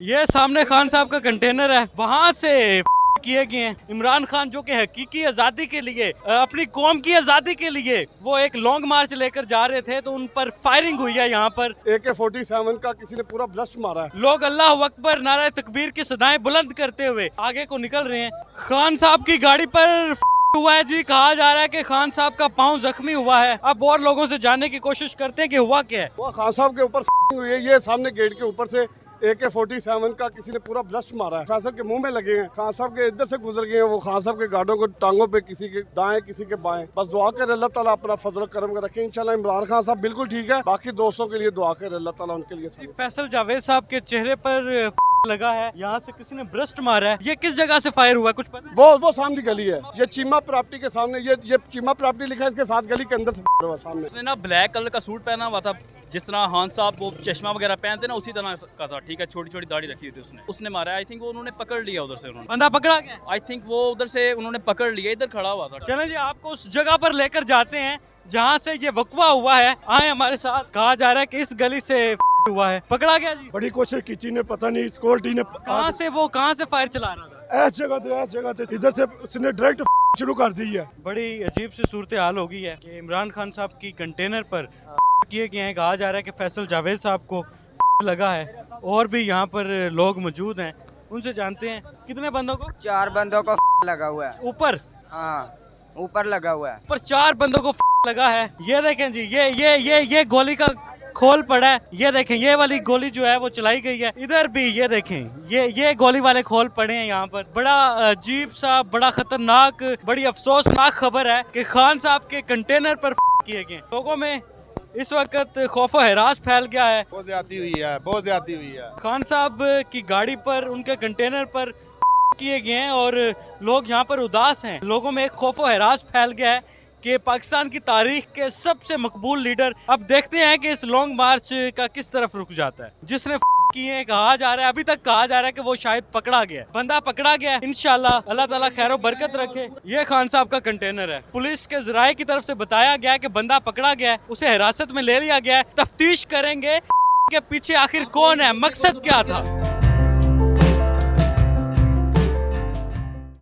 ये सामने खान साहब का कंटेनर है, वहाँ से किए गए हैं। इमरान खान जो कि हकीकी आज़ादी के लिए, अपनी कौम की आज़ादी के लिए वो एक लॉन्ग मार्च लेकर जा रहे थे, तो उन पर फायरिंग हुई है। यहाँ पर AK-47 का किसी ने पूरा ब्लास्ट मारा है। लोग अल्लाह अकबर नारा तकबीर की सदाएं बुलंद करते हुए आगे को निकल रहे हैं। खान साहब की गाड़ी पर हुआ है जी। कहा जा रहा है कि खान साहब का पाँव जख्मी हुआ है। अब और लोगों से जानने की कोशिश करते हैं कि हुआ क्या है। वो खान साहब के ऊपर हुई है। ये सामने गेट के ऊपर से AK-47 का किसी ने पूरा ब्लास्ट मारा है। खान साहब के मुंह में लगे हैं। खान साहब के इधर से गुजर गए हैं। वो खान साहब के गाड़ों को टांगों पे, किसी के दाएं किसी के बाएं। बस दुआ कर अल्लाह ताला अपना फजल करम कर रखे। इंशाल्लाह इमरान खान साहब बिल्कुल ठीक है। बाकी दोस्तों के लिए दुआ कर अल्लाह ताला उनके लिए। फैसल जावेद साहब के चेहरे पर लगा है, यहाँ से किसी ने ब्रस्ट मारा है। ये किस जगह से फायर हुआ है, कुछ पता है? वो सामने गली है। ये चीमा प्रॉपर्टी के सामने, ये चीमा प्रॉपर्टी लिखा है, इसके साथ गली के अंदर से हुआ सामने। उसने ना ब्लैक कलर का सूट पहना हुआ था, जिस तरह खान साहब वो चश्मा वगैरह पहनते ना, उसी तरह का था। ठीक है, छोटी छोटी दाढ़ी रखी हुई थी उसने मारा। आई थिंक वो उन्होंने पकड़ लिया उधर से। उन्होंने बंदा पकड़ा गया। आई थिंक वो उधर से उन्होंने पकड़ लिया, इधर खड़ा हुआ था। चलें जी, आपको उस जगह पर लेकर जाते हैं जहाँ से ये वकवा हुआ है। आए हमारे साथ। कहा जा रहा है कि इस गली से हुआ है। पकड़ा गया जी। बड़ी कोशिश की थी ने, पता नहीं सिक्योरिटी ने कहाँ से फायर चला रहा था? ऐस जगह थे इधर से उसने डायरेक्ट शुरू कर दी है। बड़ी अजीब सी सूरत हाल हो गई है कि इमरान खान साहब की कंटेनर पर किए गए हैं। कहा जा रहा है कि फैसल जावेद साहब को लगा है। और भी यहाँ पर लोग मौजूद हैं, उनसे जानते हैं। कितने बंदों को? 4 बंदों को लगा हुआ है। ऊपर? हाँ, ऊपर लगा हुआ है। ऊपर 4 बंदों को लगा है। ये देखें जी, ये गोली का खोल पड़ा है। ये देखें, ये वाली गोली जो है वो चलाई गई है। इधर भी ये देखें, ये गोली वाले खोल पड़े हैं यहाँ पर। बड़ा अजीब सा, बड़ा खतरनाक, बड़ी अफसोसनाक खबर है कि खान साहब के कंटेनर पर किए गए। लोगों में इस वक्त खौफो हरास फैल गया है। बहुत ज्यादा हुई है। खान साहब की गाड़ी पर, उनके कंटेनर पर किए गए हैं और लोग यहाँ पर उदास हैं। लोगों में एक खौफो हरास फैल गया है कि पाकिस्तान की तारीख के सबसे मकबूल लीडर, अब देखते हैं कि इस लॉन्ग मार्च का किस तरफ रुक जाता है। जिसने किए, कहा जा रहा है, अभी तक कहा जा रहा है कि वो शायद पकड़ा गया, बंदा पकड़ा गया। इंशाल्लाह अल्लाह ताला खैर बरकत रखे। ये खान साहब का कंटेनर है। पुलिस के जराये की तरफ से बताया गया है कि बंदा पकड़ा गया है, उसे हिरासत में ले लिया गया है। तफ्तीश करेंगे कि पीछे आखिर कौन है, मकसद क्या था।